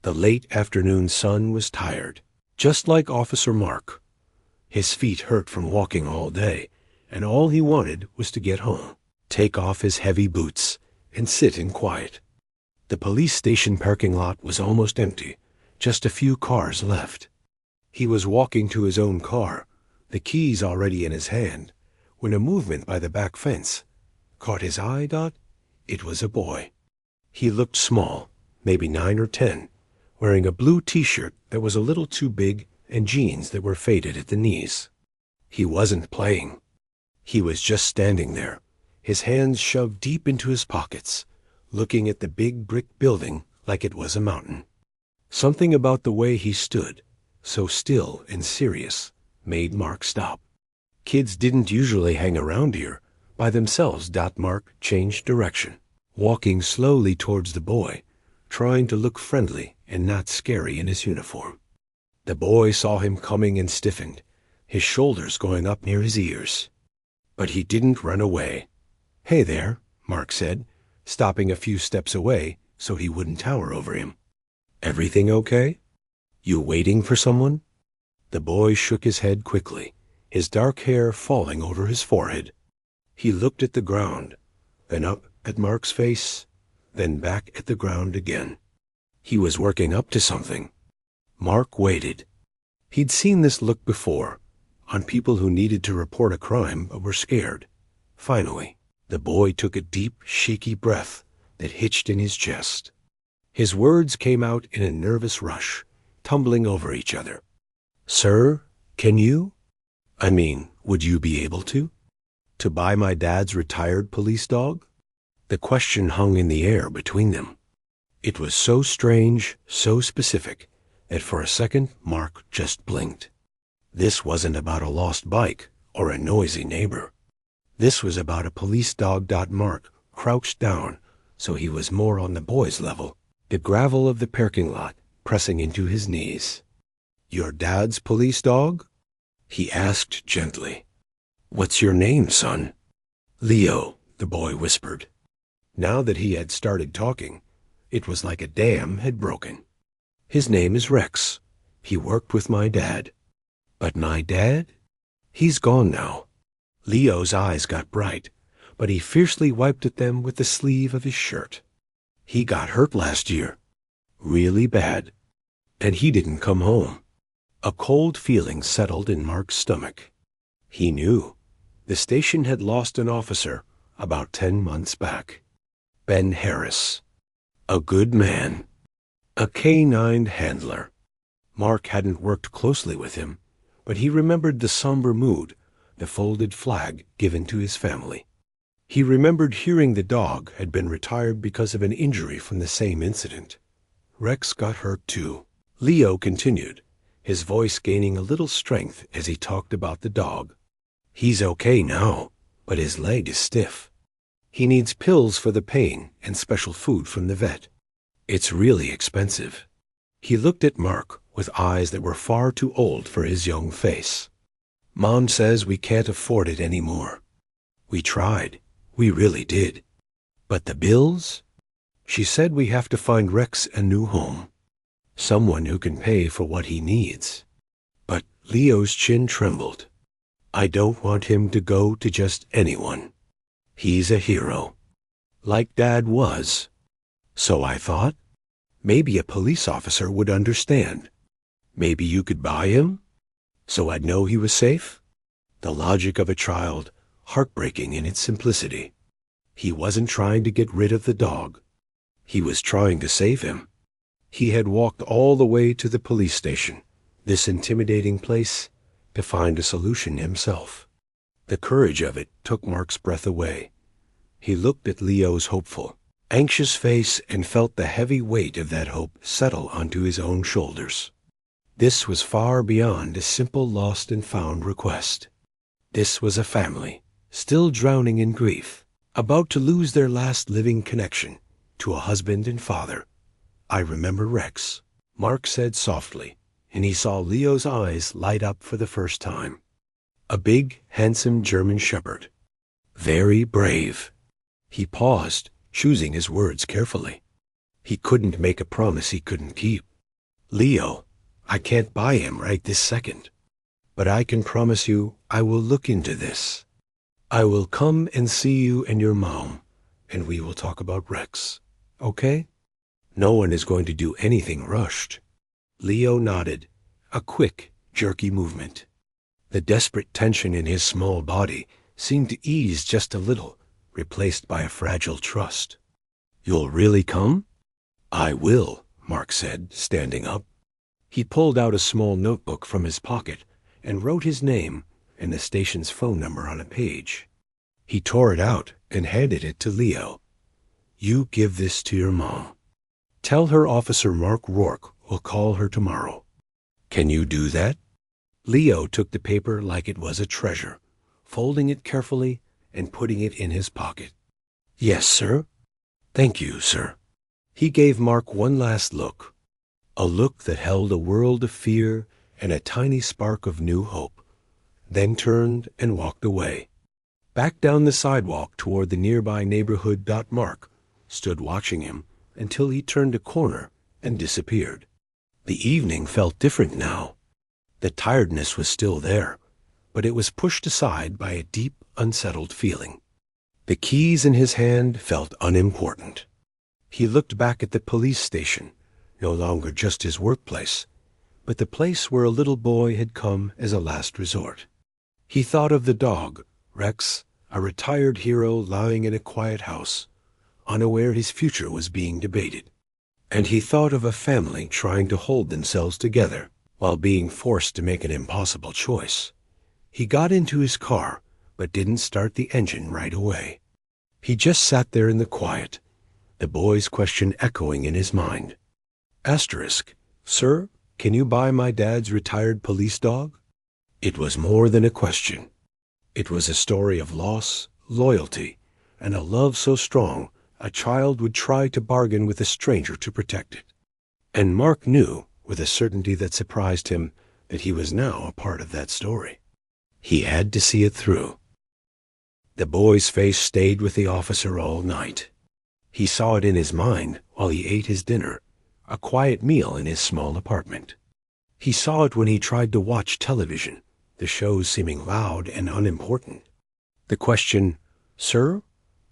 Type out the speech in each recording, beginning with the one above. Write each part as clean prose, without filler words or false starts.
The late afternoon sun was tired, just like Officer Mark. His feet hurt from walking all day, and all he wanted was to get home, take off his heavy boots, and sit in quiet. The police station parking lot was almost empty, just a few cars left. He was walking to his own car, the keys already in his hand, when a movement by the back fence caught his eye. It was a boy. He looked small, maybe 9 or 10, wearing a blue t-shirt that was a little too big and jeans that were faded at the knees. He wasn't playing. He was just standing there, his hands shoved deep into his pockets, looking at the big brick building like it was a mountain. Something about the way he stood, so still and serious, made Mark stop. Kids didn't usually hang around here by themselves. Mark changed direction, walking slowly towards the boy, trying to look friendly and not scary in his uniform. The boy saw him coming and stiffened, his shoulders going up near his ears. But he didn't run away. "Hey there," Mark said, stopping a few steps away so he wouldn't tower over him. "Everything okay? You waiting for someone?" The boy shook his head quickly, his dark hair falling over his forehead. He looked at the ground, then up at Mark's face, then back at the ground again. He was working up to something. Mark waited. He'd seen this look before, on people who needed to report a crime but were scared. Finally, the boy took a deep, shaky breath that hitched in his chest. His words came out in a nervous rush, tumbling over each other. "Sir, can you? Would you be able to? To buy my dad's retired police dog?" The question hung in the air between them. It was so strange, so specific, that for a second Mark just blinked. This wasn't about a lost bike or a noisy neighbor. This was about a police dog. Mark crouched down so he was more on the boy's level, the gravel of the parking lot pressing into his knees. "Your dad's police dog?" he asked gently. "What's your name, son?" "Leo," the boy whispered. Now that he had started talking, it was like a dam had broken. "His name is Rex. He worked with my dad." "But my dad? He's gone now." Leo's eyes got bright, but he fiercely wiped at them with the sleeve of his shirt. "He got hurt last year. Really bad. And he didn't come home." A cold feeling settled in Mark's stomach. He knew. The station had lost an officer about 10 months back. Ben Harris. A good man. A canine handler. Mark hadn't worked closely with him, but he remembered the somber mood, the folded flag given to his family. He remembered hearing the dog had been retired because of an injury from the same incident. Rex got hurt too. Leo continued, his voice gaining a little strength as he talked about the dog. "He's okay now, but his leg is stiff. He needs pills for the pain and special food from the vet. It's really expensive." He looked at Mark with eyes that were far too old for his young face. "Mom says we can't afford it anymore. We tried. We really did. But the bills? She said we have to find Rex a new home. Someone who can pay for what he needs." But Leo's chin trembled. "I don't want him to go to just anyone. He's a hero. Like Dad was. So I thought, maybe a police officer would understand. Maybe you could buy him? So I'd know he was safe?" The logic of a child, heartbreaking in its simplicity. He wasn't trying to get rid of the dog. He was trying to save him. He had walked all the way to the police station, this intimidating place, to find a solution himself. The courage of it took Mark's breath away. He looked at Leo's hopeful, anxious face and felt the heavy weight of that hope settle onto his own shoulders. This was far beyond a simple lost and found request. This was a family, still drowning in grief, about to lose their last living connection to a husband and father. "I remember Rex," Mark said softly, and he saw Leo's eyes light up for the first time. A big, handsome German shepherd. Very brave. He paused, choosing his words carefully. He couldn't make a promise he couldn't keep. Leo, I can't buy him right this second, but I can promise you I will look into this. I will come and see you and your mom, and we will talk about Rex. Okay? No one is going to do anything rushed. Leo nodded, a quick, jerky movement. The desperate tension in his small body seemed to ease just a little, replaced by a fragile trust. You'll really come? I will, Mark said, standing up. He pulled out a small notebook from his pocket and wrote his name and the station's phone number on a page. He tore it out and handed it to Leo. You give this to your mom. Tell her Officer Mark Rourke will call her tomorrow. Can you do that? Leo took the paper like it was a treasure, folding it carefully and putting it in his pocket. Yes, sir. Thank you, sir. He gave Mark one last look, a look that held a world of fear and a tiny spark of new hope, then turned and walked away. Back down the sidewalk toward the nearby neighborhood. Mark stood watching him until he turned a corner and disappeared. The evening felt different now. The tiredness was still there, but it was pushed aside by a deep, unsettled feeling. The keys in his hand felt unimportant. He looked back at the police station, no longer just his workplace, but the place where a little boy had come as a last resort. He thought of the dog, Rex, a retired hero lying in a quiet house, unaware his future was being debated. And he thought of a family trying to hold themselves together while being forced to make an impossible choice. He got into his car, but didn't start the engine right away. He just sat there in the quiet, the boy's question echoing in his mind. Asterisk, sir, can you buy my dad's retired police dog? It was more than a question. It was a story of loss, loyalty, and a love so strong a child would try to bargain with a stranger to protect it. And Mark knew, with a certainty that surprised him, that he was now a part of that story. He had to see it through. The boy's face stayed with the officer all night. He saw it in his mind while he ate his dinner, a quiet meal in his small apartment. He saw it when he tried to watch television, the shows seeming loud and unimportant. The question, "Sir,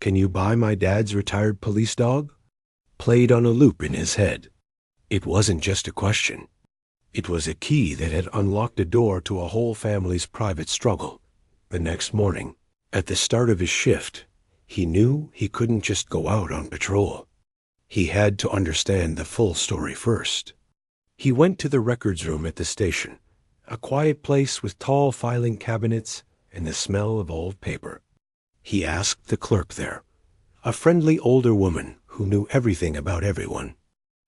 can you buy my dad's retired police dog?" played on a loop in his head. It wasn't just a question. It was a key that had unlocked a door to a whole family's private struggle. The next morning, at the start of his shift, he knew he couldn't just go out on patrol. He had to understand the full story first. He went to the records room at the station, a quiet place with tall filing cabinets and the smell of old paper. He asked the clerk there, a friendly older woman who knew everything about everyone,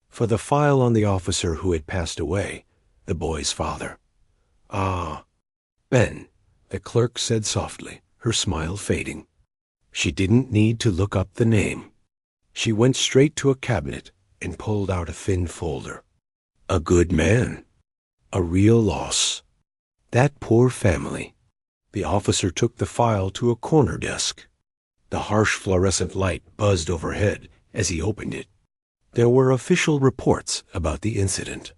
for the file on the officer who had passed away, the boy's father. Ah, Ben, the clerk said softly, her smile fading. She didn't need to look up the name. She went straight to a cabinet and pulled out a thin folder. A good man. A real loss. That poor family. The officer took the file to a corner desk. The harsh fluorescent light buzzed overhead as he opened it. There were official reports about the incident.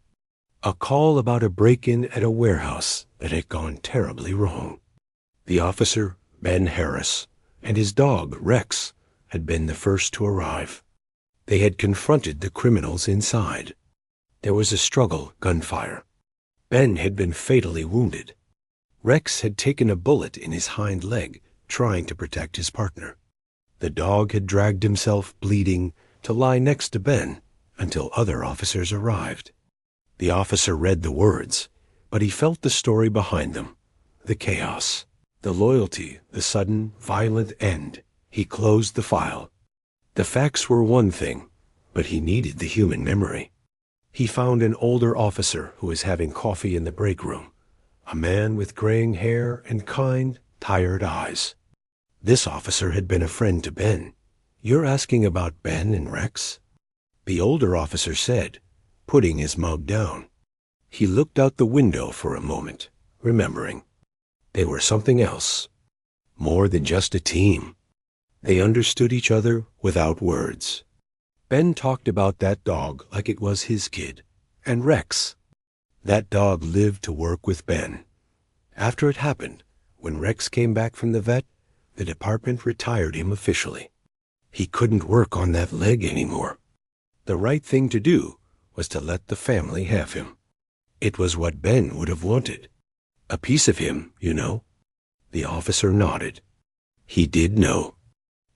A call about a break-in at a warehouse that had gone terribly wrong. The officer, Ben Harris, and his dog, Rex, had been the first to arrive. They had confronted the criminals inside. There was a struggle, gunfire. Ben had been fatally wounded. Rex had taken a bullet in his hind leg, trying to protect his partner. The dog had dragged himself, bleeding, to lie next to Ben until other officers arrived. The officer read the words, but he felt the story behind them, the chaos, the loyalty, the sudden, violent end. He closed the file. The facts were one thing, but he needed the human memory. He found an older officer who was having coffee in the break room, a man with graying hair and kind, tired eyes. This officer had been a friend to Ben. You're asking about Ben and Rex? The older officer said, putting his mug down. He looked out the window for a moment, remembering. They were something else, more than just a team. They understood each other without words. Ben talked about that dog like it was his kid, and Rex. That dog lived to work with Ben. After it happened, when Rex came back from the vet, the department retired him officially. He couldn't work on that leg anymore. The right thing to do was to let the family have him. It was what Ben would have wanted. A piece of him, you know. The officer nodded. He did know.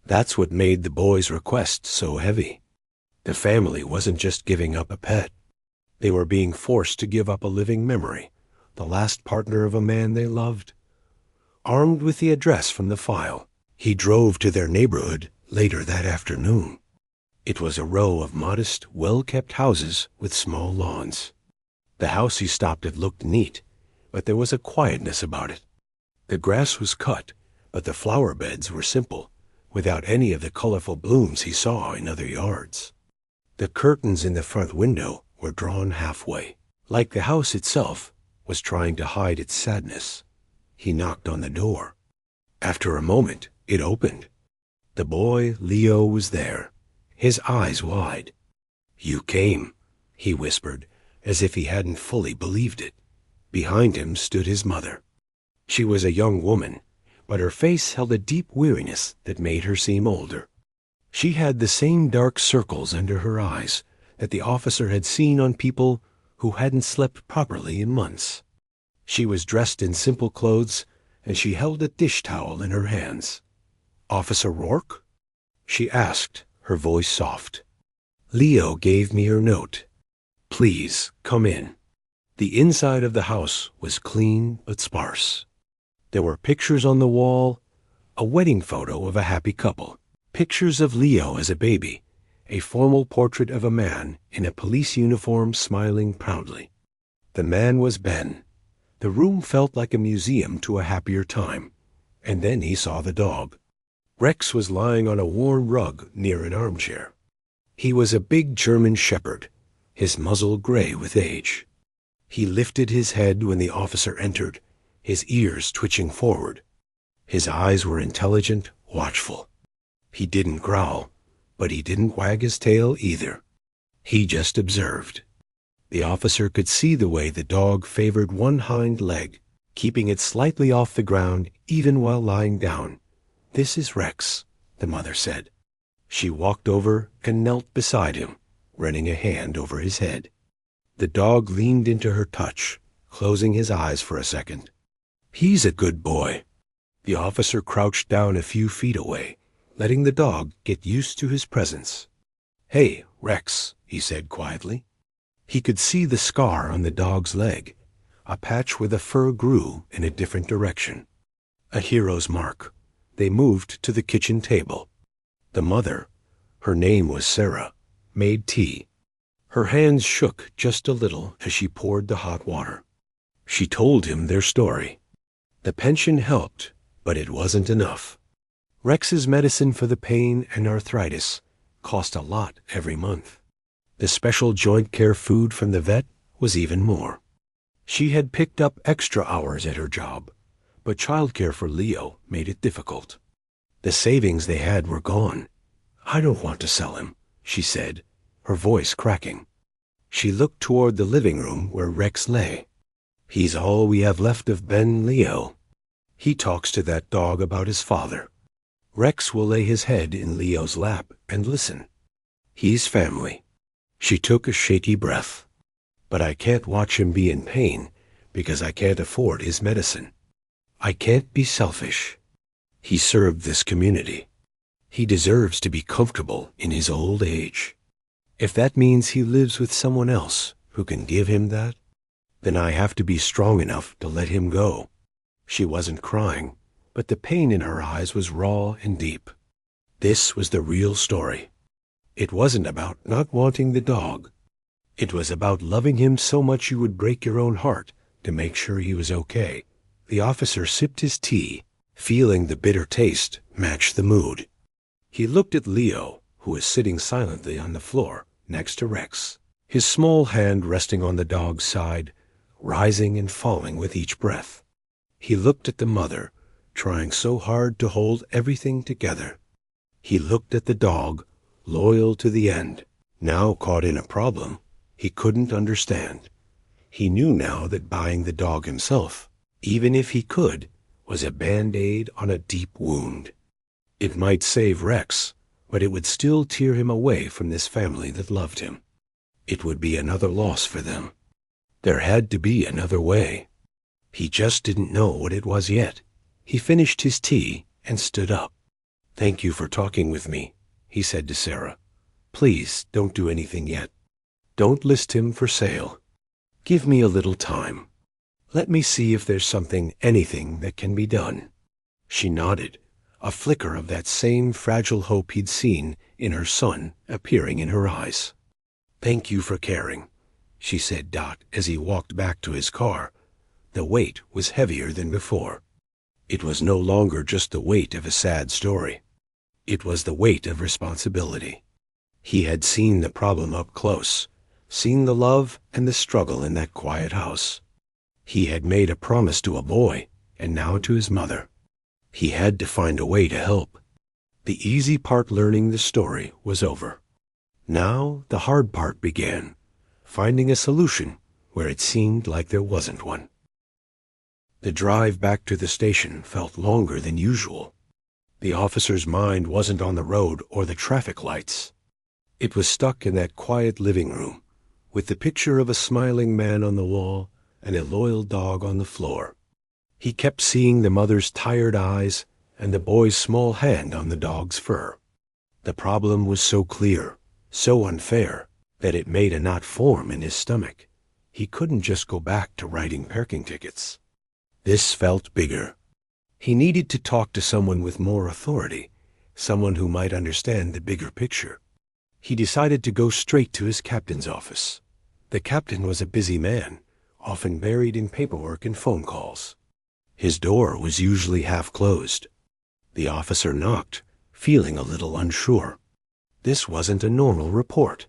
That's what made the boy's request so heavy. The family wasn't just giving up a pet. They were being forced to give up a living memory, the last partner of a man they loved. Armed with the address from the file, he drove to their neighborhood later that afternoon. It was a row of modest, well-kept houses with small lawns. The house he stopped at looked neat, but there was a quietness about it. The grass was cut, but the flower beds were simple, without any of the colorful blooms he saw in other yards. The curtains in the front window were drawn halfway, like the house itself was trying to hide its sadness. He knocked on the door. After a moment, it opened. The boy, Leo, was there, his eyes wide. "You came," he whispered, as if he hadn't fully believed it. Behind him stood his mother. She was a young woman, but her face held a deep weariness that made her seem older. She had the same dark circles under her eyes that the officer had seen on people who hadn't slept properly in months. She was dressed in simple clothes, and she held a dish towel in her hands. "Officer Rourke?" she asked, her voice soft. "Leo gave me your note. Please, come in." The inside of the house was clean but sparse. There were pictures on the wall, a wedding photo of a happy couple, pictures of Leo as a baby, a formal portrait of a man in a police uniform smiling proudly. The man was Ben. The room felt like a museum to a happier time, and then he saw the dog. Rex was lying on a worn rug near an armchair. He was a big German shepherd, his muzzle gray with age. He lifted his head when the officer entered, his ears twitching forward. His eyes were intelligent, watchful. He didn't growl, but he didn't wag his tail either. He just observed. The officer could see the way the dog favored one hind leg, keeping it slightly off the ground even while lying down. "This is Rex," the mother said. She walked over and knelt beside him, running a hand over his head. The dog leaned into her touch, closing his eyes for a second. "He's a good boy." The officer crouched down a few feet away, letting the dog get used to his presence. "Hey, Rex," he said quietly. He could see the scar on the dog's leg, a patch where the fur grew in a different direction. A hero's mark. They moved to the kitchen table. The mother, her name was Sarah, made tea. Her hands shook just a little as she poured the hot water. She told him their story. The pension helped, but it wasn't enough. Rex's medicine for the pain and arthritis cost a lot every month. The special joint care food from the vet was even more. She had picked up extra hours at her job, but childcare for Leo made it difficult. The savings they had were gone. "I don't want to sell him," she said, her voice cracking. She looked toward the living room where Rex lay. "He's all we have left of Ben Leo. He talks to that dog about his father. Rex will lay his head in Leo's lap and listen. He's family." She took a shaky breath. "But I can't watch him be in pain because I can't afford his medicine. I can't be selfish. He served this community. He deserves to be comfortable in his old age. If that means he lives with someone else who can give him that, then I have to be strong enough to let him go." She wasn't crying, but the pain in her eyes was raw and deep. This was the real story. It wasn't about not wanting the dog. It was about loving him so much you would break your own heart to make sure he was okay. The officer sipped his tea, feeling the bitter taste match the mood. He looked at Leo, who was sitting silently on the floor next to Rex, his small hand resting on the dog's side, rising and falling with each breath. He looked at the mother, trying so hard to hold everything together. He looked at the dog, loyal to the end. Now caught in a problem, He couldn't understand. He knew now that buying the dog himself, even if he could, was a Band-Aid on a deep wound. It might save Rex, but it would still tear him away from this family that loved him. It would be another loss for them. There had to be another way. He just didn't know what it was yet. He finished his tea and stood up. "Thank you for talking with me," he said to Sarah. "Please don't do anything yet. Don't list him for sale. Give me a little time. Let me see if there's anything that can be done." She nodded, a flicker of that same fragile hope he'd seen in her son appearing in her eyes. "Thank you for caring," she said as he walked back to his car. The weight was heavier than before. It was no longer just the weight of a sad story. It was the weight of responsibility. He had seen the problem up close, seen the love and the struggle in that quiet house. He had made a promise to a boy, and now to his mother. He had to find a way to help. The easy part, learning the story, was over. Now the hard part began, finding a solution where it seemed like there wasn't one. The drive back to the station felt longer than usual. The officer's mind wasn't on the road or the traffic lights. It was stuck in that quiet living room, with the picture of a smiling man on the wall and a loyal dog on the floor. He kept seeing the mother's tired eyes and the boy's small hand on the dog's fur. The problem was so clear, so unfair, that it made a knot form in his stomach. He couldn't just go back to writing parking tickets. This felt bigger. He needed to talk to someone with more authority, someone who might understand the bigger picture. He decided to go straight to his captain's office. The captain was a busy man, often buried in paperwork and phone calls. His door was usually half closed. The officer knocked, feeling a little unsure. This wasn't a normal report.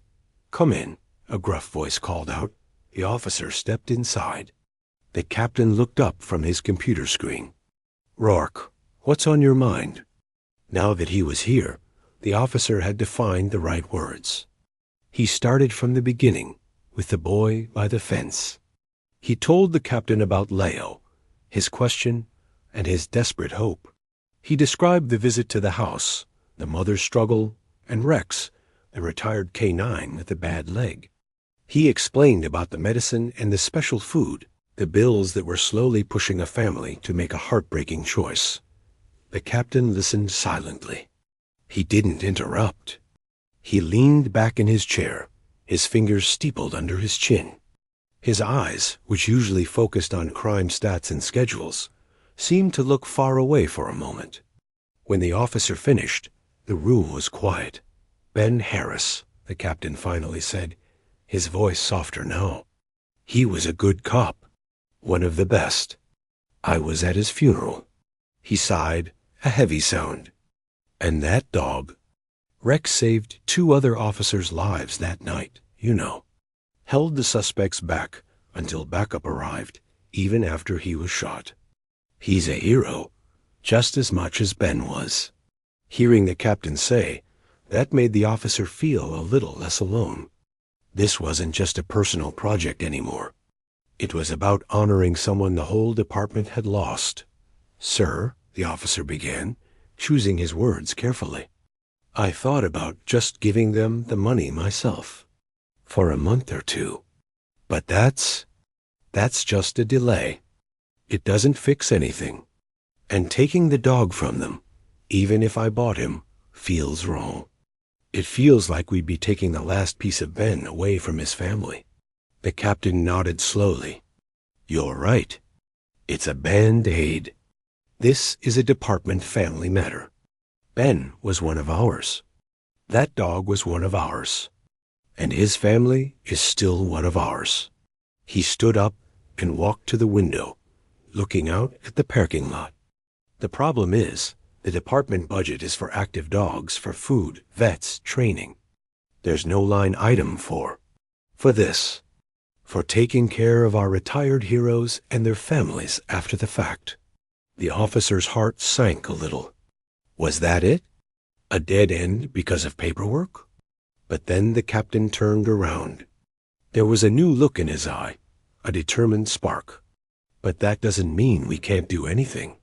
"Come in," a gruff voice called out. The officer stepped inside. The captain looked up from his computer screen. "Rourke, what's on your mind?" Now that he was here, the officer had to find the right words. He started from the beginning, with the boy by the fence. He told the captain about Leo, his question, and his desperate hope. He described the visit to the house, the mother's struggle, and Rex, the retired K-9 with a bad leg. He explained about the medicine and the special food, the bills that were slowly pushing a family to make a heartbreaking choice. The captain listened silently. He didn't interrupt. He leaned back in his chair, his fingers steepled under his chin. His eyes, which usually focused on crime stats and schedules, seemed to look far away for a moment. When the officer finished, the room was quiet. "Ben Harris," the captain finally said, his voice softer now. "He was a good cop, one of the best. I was at his funeral." He sighed, a heavy sound. "And that dog." Rex saved 2 other officers' lives that night, held the suspects back until backup arrived, even after he was shot. He's a hero, just as much as Ben was. Hearing the captain say, that made the officer feel a little less alone. This wasn't just a personal project anymore. It was about honoring someone the whole department had lost. "Sir," the officer began, choosing his words carefully, "I thought about just giving them the money myself. For a month or 2. But that's just a delay. It doesn't fix anything. And taking the dog from them, even if I bought him, feels wrong. It feels like we'd be taking the last piece of Ben away from his family." The captain nodded slowly. "You're right. It's a Band-Aid. This is a department family matter. Ben was one of ours. That dog was one of ours. And his family is still one of ours." He stood up and walked to the window, looking out at the parking lot. "The problem is, the department budget is for active dogs, for food, vets, training. There's no line item for this, for taking care of our retired heroes and their families after the fact." The officer's heart sank a little. Was that it? A dead end because of paperwork? But then the captain turned around. There was a new look in his eye, a determined spark. But that doesn't mean we can't do anything.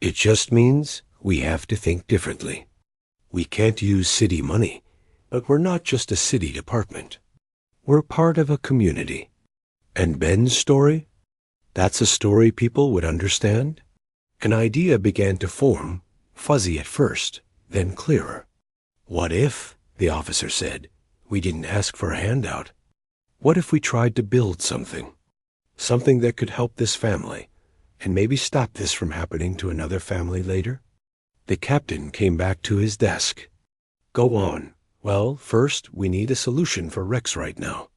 It just means we have to think differently. We can't use city money, but we're not just a city department. We're part of a community. And Ben's story? That's a story people would understand? An idea began to form, fuzzy at first, then clearer. What if, the officer said, we didn't ask for a handout? What if we tried to build something? Something that could help this family, and maybe stop this from happening to another family later? The captain came back to his desk. Go on. Well, first, we need a solution for Rex right now.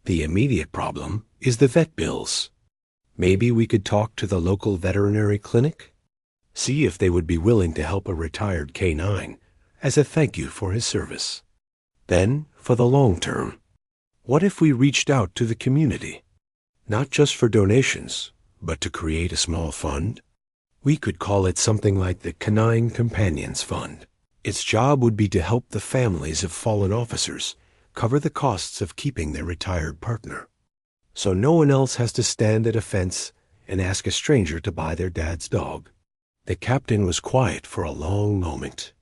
The immediate problem is the vet bills. Maybe we could talk to the local veterinary clinic? See if they would be willing to help a retired canine as a thank you for his service. Then, for the long term, what if we reached out to the community? Not just for donations, but to create a small fund? We could call it something like the Canine Companions Fund. Its job would be to help the families of fallen officers cover the costs of keeping their retired partner. So no one else has to stand at a fence and ask a stranger to buy their dad's dog. The captain was quiet for a long moment.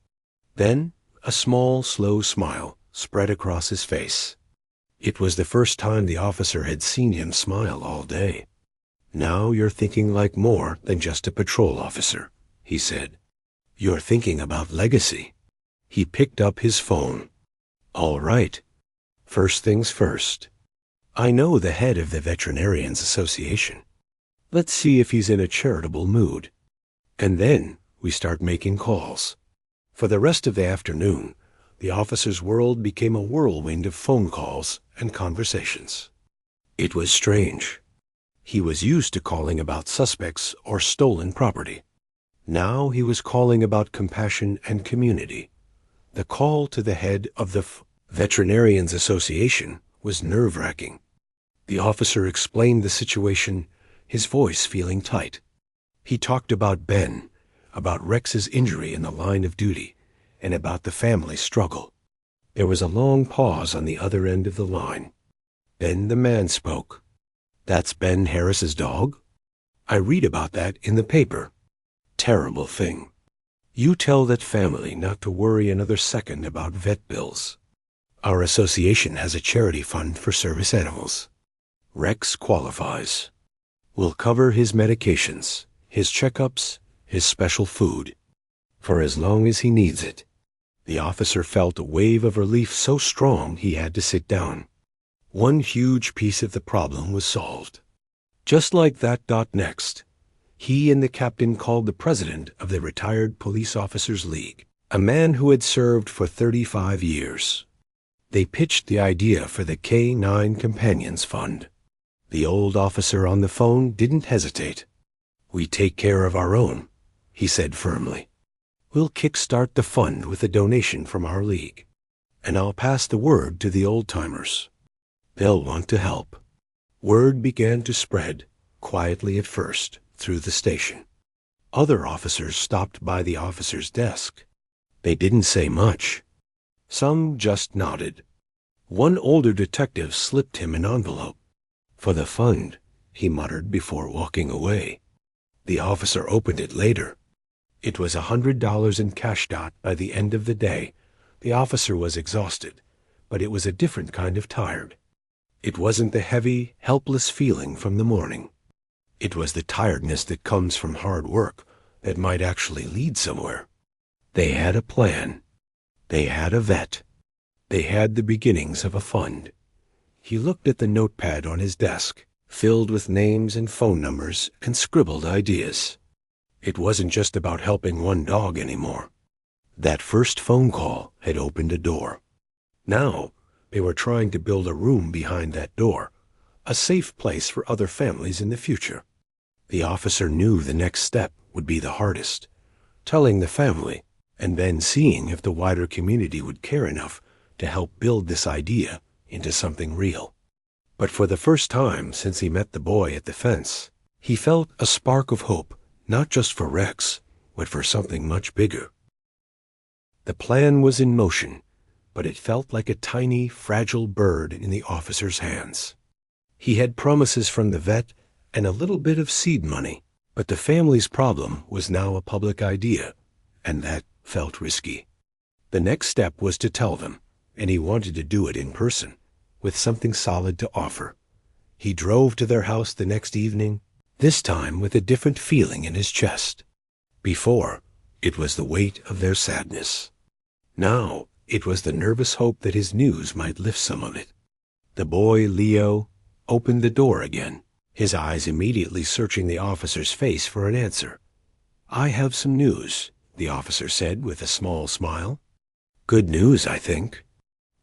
Then a small, slow smile spread across his face. It was the first time the officer had seen him smile all day. Now you're thinking like more than just a patrol officer, he said. You're thinking about legacy. He picked up his phone. All right. First things first. I know the head of the Veterinarians Association. Let's see if he's in a charitable mood. And then we start making calls. For the rest of the afternoon, the officer's world became a whirlwind of phone calls and conversations. It was strange. He was used to calling about suspects or stolen property. Now he was calling about compassion and community. The call to the head of the Veterinarians Association was nerve-wracking. The officer explained the situation, his voice feeling tight. He talked about Ben, about Rex's injury in the line of duty, and about the family's struggle. There was a long pause on the other end of the line. Then the man spoke. That's Ben Harris's dog? I read about that in the paper. Terrible thing. You tell that family not to worry another second about vet bills. Our association has a charity fund for service animals. Rex qualifies. We'll cover his medications, his checkups, his special food, for as long as he needs it. The officer felt a wave of relief so strong he had to sit down. One huge piece of the problem was solved. Just like that. Next, he and the captain called the president of the Retired Police Officers League, a man who had served for 35 years. They pitched the idea for the K-9 Companions Fund. The old officer on the phone didn't hesitate. We take care of our own, he said firmly. We'll kickstart the fund with a donation from our league, and I'll pass the word to the old-timers. They'll want to help. Word began to spread, quietly at first, through the station. Other officers stopped by the officer's desk. They didn't say much. Some just nodded. One older detective slipped him an envelope. For the fund, he muttered before walking away. The officer opened it later. It was $100 in cash. By the end of the day, the officer was exhausted, but it was a different kind of tired. It wasn't the heavy, helpless feeling from the morning. It was the tiredness that comes from hard work that might actually lead somewhere. They had a plan. They had a vet. They had the beginnings of a fund. He looked at the notepad on his desk, filled with names and phone numbers and scribbled ideas. It wasn't just about helping one dog anymore. That first phone call had opened a door. Now, they were trying to build a room behind that door, a safe place for other families in the future. The officer knew the next step would be the hardest, telling the family, and then seeing if the wider community would care enough to help build this idea into something real. But for the first time since he met the boy at the fence, he felt a spark of hope, not just for Rex, but for something much bigger. The plan was in motion, but it felt like a tiny, fragile bird in the officer's hands. He had promises from the vet and a little bit of seed money, but the family's problem was now a public idea, and that felt risky. The next step was to tell them, and he wanted to do it in person, with something solid to offer. He drove to their house the next evening, this time with a different feeling in his chest. Before, it was the weight of their sadness. Now, it was the nervous hope that his news might lift some of it. The boy, Leo, opened the door again, his eyes immediately searching the officer's face for an answer. "I have some news," the officer said with a small smile. "Good news, I think."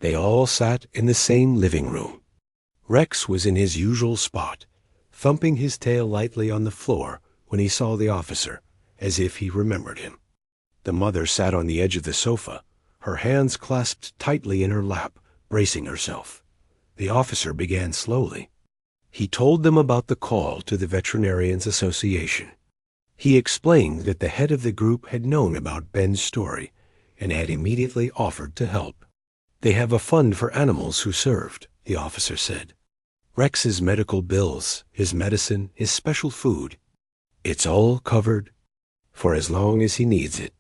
They all sat in the same living room. Rex was in his usual spot, thumping his tail lightly on the floor when he saw the officer, as if he remembered him. The mother sat on the edge of the sofa, her hands clasped tightly in her lap, bracing herself. The officer began slowly. He told them about the call to the Veterinarians Association. He explained that the head of the group had known about Ben's story and had immediately offered to help. "They have a fund for animals who served," the officer said. "Rex's medical bills, his medicine, his special food. It's all covered for as long as he needs it.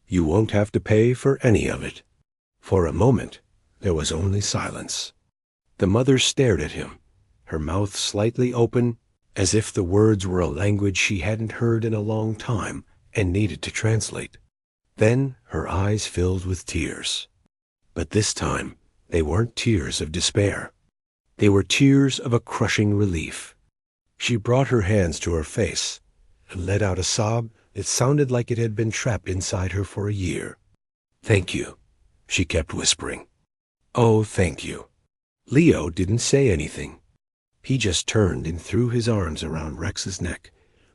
You won't have to pay for any of it." For a moment, there was only silence. The mother stared at him, her mouth slightly open, as if the words were a language she hadn't heard in a long time and needed to translate. Then her eyes filled with tears. But this time, they weren't tears of despair. They were tears of a crushing relief. She brought her hands to her face and let out a sob that sounded like it had been trapped inside her for a year. "Thank you," she kept whispering. "Oh, thank you." Leo didn't say anything. He just turned and threw his arms around Rex's neck,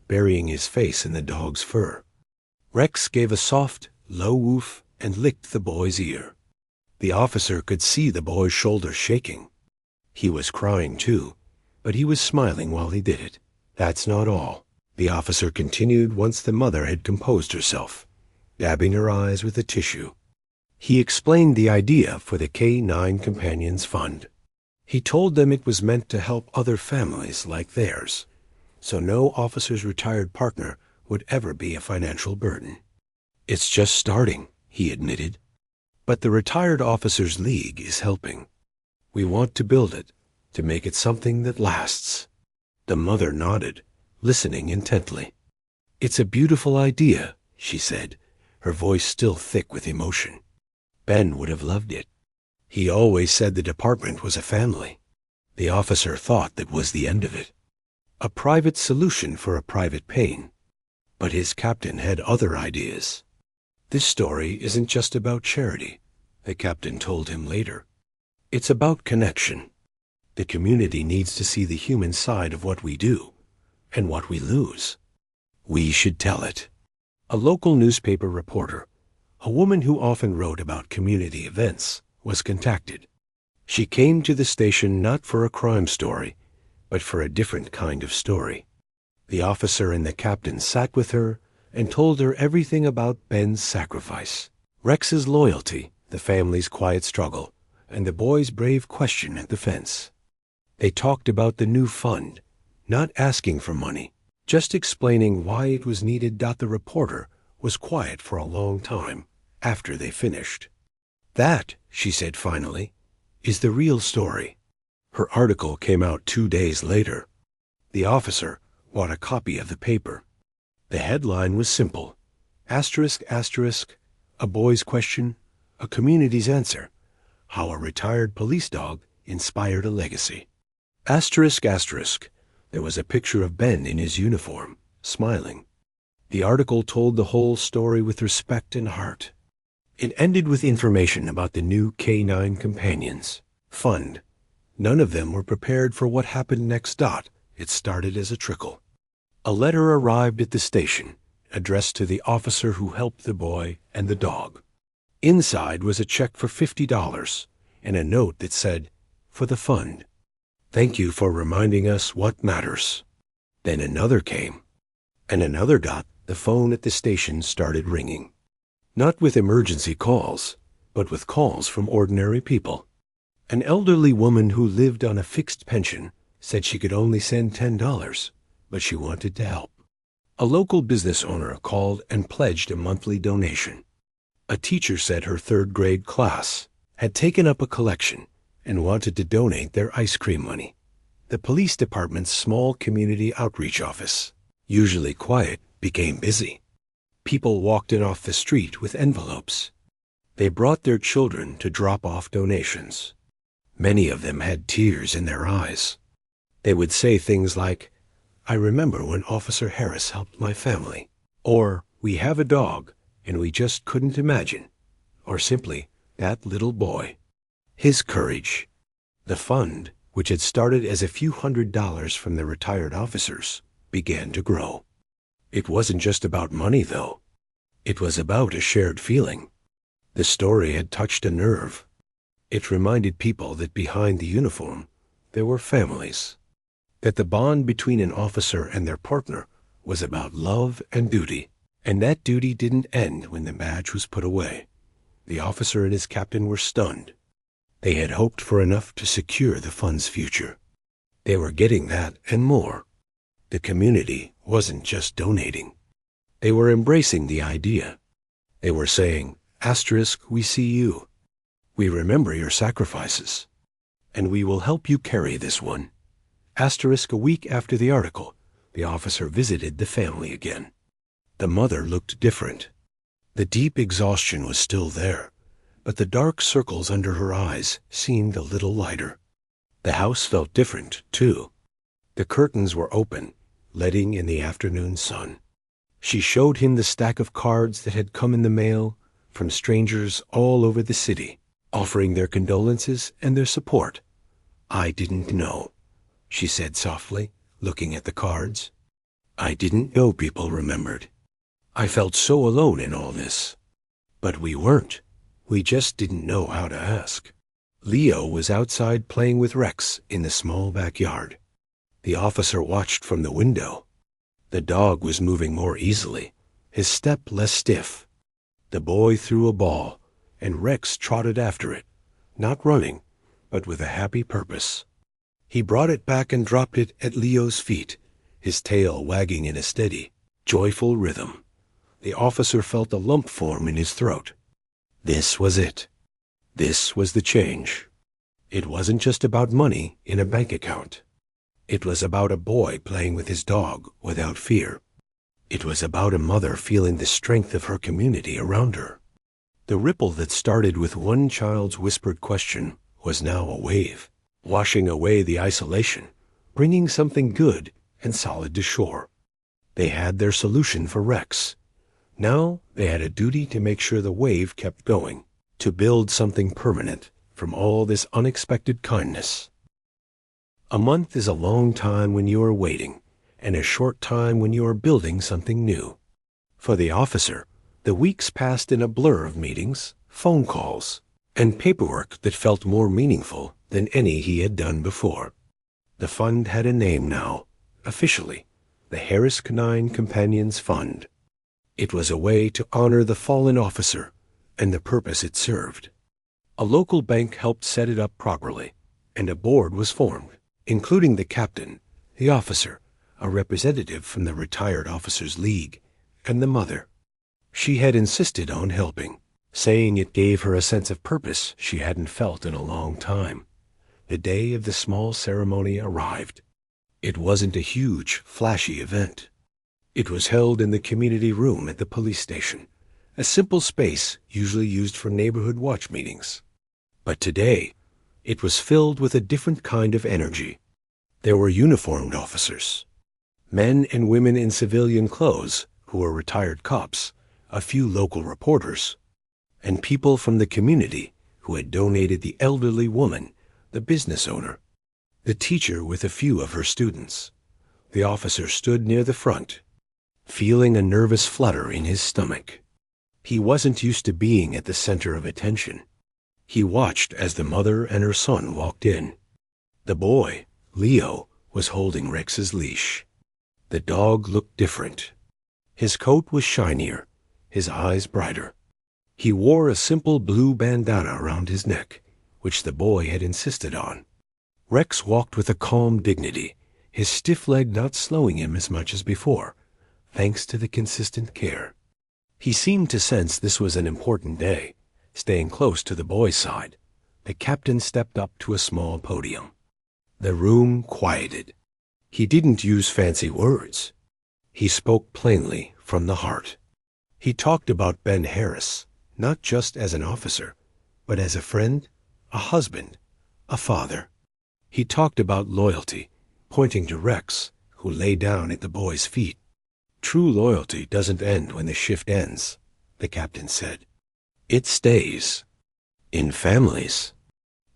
burying his face in the dog's fur. Rex gave a soft, low woof and licked the boy's ear. The officer could see the boy's shoulders shaking. He was crying too, but he was smiling while he did it. "That's not all," the officer continued once the mother had composed herself, dabbing her eyes with a tissue. He explained the idea for the K9 Companions Fund. He told them it was meant to help other families like theirs, so no officer's retired partner would ever be a financial burden. "It's just starting," he admitted. "But the Retired Officers League is helping. We want to build it, to make it something that lasts." The mother nodded, listening intently. "It's a beautiful idea," she said, her voice still thick with emotion. "Ben would have loved it. He always said the department was a family." The officer thought that was the end of it. A private solution for a private pain. But his captain had other ideas. "This story isn't just about charity," the captain told him later. "It's about connection. The community needs to see the human side of what we do and what we lose. We should tell it." A local newspaper reporter, a woman who often wrote about community events, was contacted. She came to the station not for a crime story, but for a different kind of story. The officer and the captain sat with her and told her everything about Ben's sacrifice, Rex's loyalty, the family's quiet struggle, and the boy's brave question at the fence. They talked about the new fund, not asking for money, just explaining why it was needed. The reporter was quiet for a long time after they finished. "That," she said finally, "is the real story." Her article came out 2 days later. The officer bought a copy of the paper. The headline was simple: asterisk, asterisk, a boy's question, a community's answer, how a retired police dog inspired a legacy. Asterisk, asterisk, there was a picture of Ben in his uniform, smiling. The article told the whole story with respect and heart. It ended with information about the new K9 Companions Fund. None of them were prepared for what happened next. It started as a trickle. A letter arrived at the station, addressed to the officer who helped the boy and the dog. Inside was a check for $50 and a note that said, "For the fund. Thank you for reminding us what matters." Then another came, and another. The phone at the station started ringing. Not with emergency calls, but with calls from ordinary people. An elderly woman who lived on a fixed pension said she could only send $10, but she wanted to help. A local business owner called and pledged a monthly donation. A teacher said her third-grade class had taken up a collection and wanted to donate their ice cream money. The police department's small community outreach office, usually quiet, became busy. People walked in off the street with envelopes. They brought their children to drop off donations. Many of them had tears in their eyes. They would say things like, "I remember when Officer Harris helped my family," or "We have a dog, and we just couldn't imagine," or simply, "That little boy." His courage. The fund, which had started as a few $100s from the retired officers, began to grow. It wasn't just about money, though. It was about a shared feeling. The story had touched a nerve. It reminded people that behind the uniform, there were families. That the bond between an officer and their partner was about love and duty. And that duty didn't end when the badge was put away. The officer and his captain were stunned. They had hoped for enough to secure the fund's future. They were getting that and more. The community wasn't just donating. They were embracing the idea. They were saying, "Asterisk, we see you. We remember your sacrifices. And we will help you carry this one." Asterisk, a week after the article, the officer visited the family again. The mother looked different. The deep exhaustion was still there, but the dark circles under her eyes seemed a little lighter. The house felt different, too. The curtains were open, letting in the afternoon sun. She showed him the stack of cards that had come in the mail from strangers all over the city, offering their condolences and their support. "I didn't know," she said softly, looking at the cards. "I didn't know people remembered. I felt so alone in all this. But we weren't. We just didn't know how to ask." Leo was outside playing with Rex in the small backyard. The officer watched from the window. The dog was moving more easily, his step less stiff. The boy threw a ball, and Rex trotted after it, not running, but with a happy purpose. He brought it back and dropped it at Leo's feet, his tail wagging in a steady, joyful rhythm. The officer felt a lump form in his throat. This was it. This was the change. It wasn't just about money in a bank account. It was about a boy playing with his dog without fear. It was about a mother feeling the strength of her community around her. The ripple that started with one child's whispered question was now a wave, washing away the isolation, bringing something good and solid to shore. They had their solution for Rex. Now they had a duty to make sure the wave kept going, to build something permanent from all this unexpected kindness. A month is a long time when you are waiting, and a short time when you are building something new. For the officer, the weeks passed in a blur of meetings, phone calls, and paperwork that felt more meaningful than any he had done before. The fund had a name now, officially, the Harris Canine Companions Fund. It was a way to honor the fallen officer and the purpose it served. A local bank helped set it up properly, and a board was formed, including the captain, the officer, a representative from the Retired Officers League, and the mother. She had insisted on helping, saying it gave her a sense of purpose she hadn't felt in a long time. The day of the small ceremony arrived. It wasn't a huge, flashy event. It was held in the community room at the police station, a simple space usually used for neighborhood watch meetings. But today, it was filled with a different kind of energy. There were uniformed officers, men and women in civilian clothes who were retired cops, a few local reporters, and people from the community who had donated the elderly woman, the business owner, the teacher with a few of her students. The officer stood near the front, feeling a nervous flutter in his stomach. He wasn't used to being at the center of attention. He watched as the mother and her son walked in. The boy, Leo, was holding Rex's leash. The dog looked different. His coat was shinier, his eyes brighter. He wore a simple blue bandana around his neck, which the boy had insisted on. Rex walked with a calm dignity, his stiff leg not slowing him as much as before, thanks to the consistent care. He seemed to sense this was an important day. Staying close to the boy's side, the captain stepped up to a small podium. The room quieted. He didn't use fancy words. He spoke plainly from the heart. He talked about Ben Harris, not just as an officer, but as a friend, a husband, a father. He talked about loyalty, pointing to Rex, who lay down at the boy's feet. True loyalty doesn't end when the shift ends, the captain said. It stays. In families.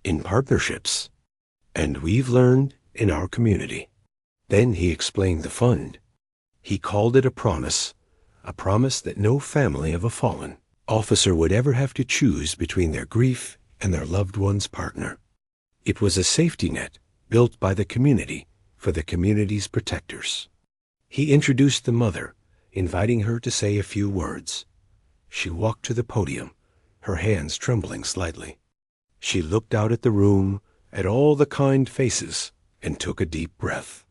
In partnerships. And we've learned in our community. Then he explained the fund. He called it a promise that no family of a fallen officer would ever have to choose between their grief and their loved one's partner. It was a safety net built by the community for the community's protectors. He introduced the mother, inviting her to say a few words. She walked to the podium, her hands trembling slightly. She looked out at the room, at all the kind faces, and took a deep breath.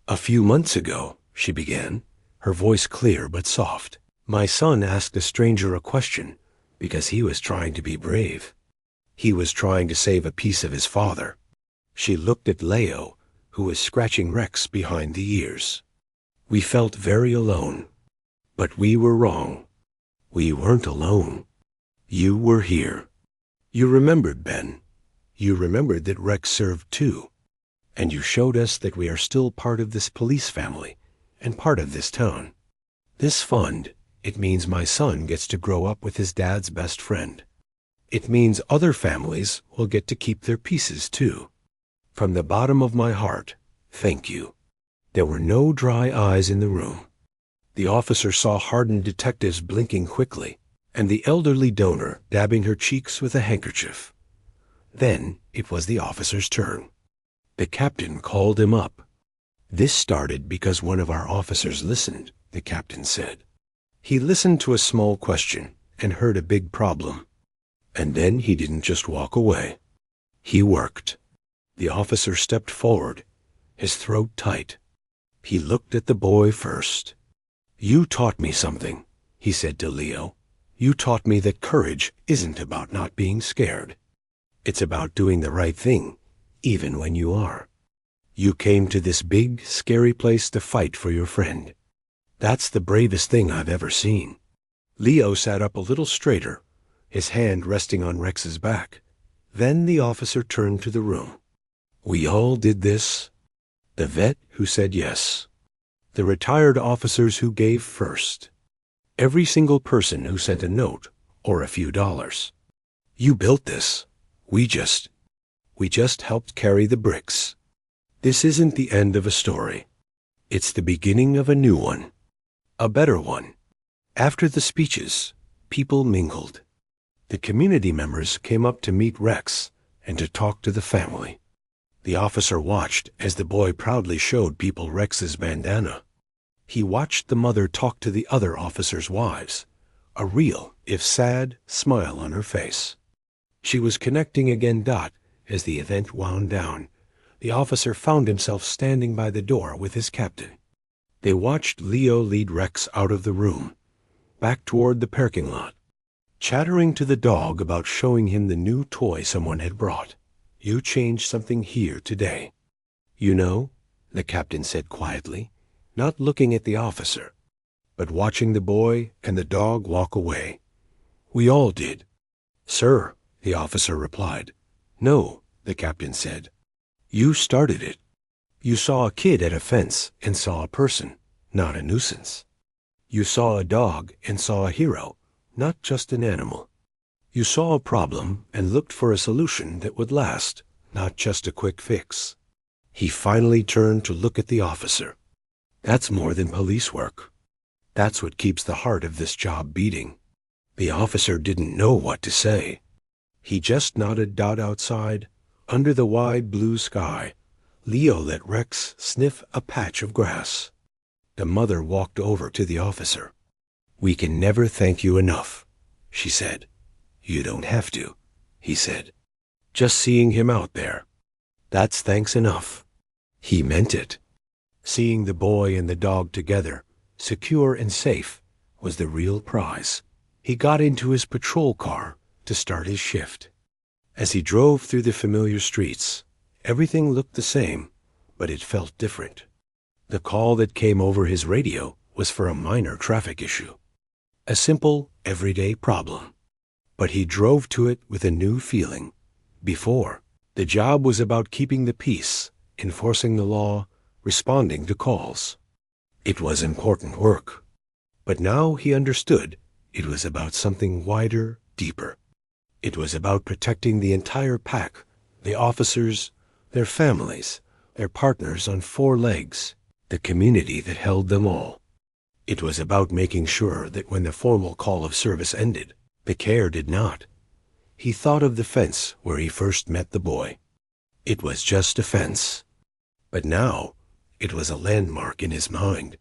"A few months ago," she began, her voice clear but soft, "my son asked a stranger a question because he was trying to be brave. He was trying to save a piece of his father." She looked at Leo, who was scratching Rex behind the ears. "We felt very alone. But we were wrong. We weren't alone. You were here. You remembered, Ben. You remembered that Rex served too. And you showed us that we are still part of this police family and part of this town. This fund, it means my son gets to grow up with his dad's best friend. It means other families will get to keep their pieces too. From the bottom of my heart, thank you." There were no dry eyes in the room. The officer saw hardened detectives blinking quickly, and the elderly donor dabbing her cheeks with a handkerchief. Then it was the officer's turn. The captain called him up. "This started because one of our officers listened," the captain said. "He listened to a small question and heard a big problem. And then he didn't just walk away. He worked." The officer stepped forward, his throat tight. He looked at the boy first. "You taught me something," he said to Leo. "You taught me that courage isn't about not being scared. It's about doing the right thing, even when you are. You came to this big, scary place to fight for your friend. That's the bravest thing I've ever seen." Leo sat up a little straighter, his hand resting on Rex's back. Then the officer turned to the room. "We all did this. The vet who said yes. The retired officers who gave first. Every single person who sent a note or a few dollars. You built this. We just helped carry the bricks. This isn't the end of a story. It's the beginning of a new one. A better one." After the speeches, people mingled. The community members came up to meet Rex and to talk to the family. The officer watched as the boy proudly showed people Rex's bandana. He watched the mother talk to the other officers' wives, a real, if sad, smile on her face. She was connecting again. As the event wound down, the officer found himself standing by the door with his captain. They watched Leo lead Rex out of the room, back toward the parking lot, chattering to the dog about showing him the new toy someone had brought. "You changed something here today. You know," the captain said quietly, not looking at the officer, but watching the boy and the dog walk away. "We all did." "Sir," the officer replied. "No," the captain said. "You started it. You saw a kid at a fence and saw a person, not a nuisance. You saw a dog and saw a hero, not just an animal. You saw a problem and looked for a solution that would last, not just a quick fix." He finally turned to look at the officer. "That's more than police work. That's what keeps the heart of this job beating." The officer didn't know what to say. He just nodded. Outside, under the wide blue sky, Leo let Rex sniff a patch of grass. The mother walked over to the officer. "We can never thank you enough," she said. "You don't have to," he said. "Just seeing him out there, that's thanks enough." He meant it. Seeing the boy and the dog together, secure and safe, was the real prize. He got into his patrol car to start his shift. As he drove through the familiar streets, everything looked the same, but it felt different. The call that came over his radio was for a minor traffic issue, a simple, everyday problem. But he drove to it with a new feeling. Before, the job was about keeping the peace, enforcing the law, responding to calls. It was important work. But now he understood it was about something wider, deeper. It was about protecting the entire pack, the officers, their families, their partners on 4 legs, the community that held them all. It was about making sure that when the formal call of service ended, the care did not. He thought of the fence where he first met the boy. It was just a fence. But now, it was a landmark in his mind.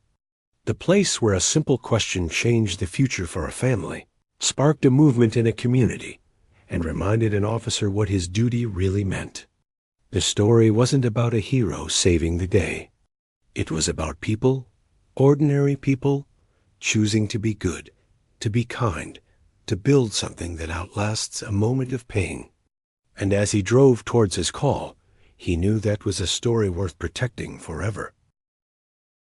The place where a simple question changed the future for a family, sparked a movement in a community, and reminded an officer what his duty really meant. The story wasn't about a hero saving the day. It was about people, ordinary people, choosing to be good, to be kind, to build something that outlasts a moment of pain. And as he drove towards his call, he knew that was a story worth protecting forever.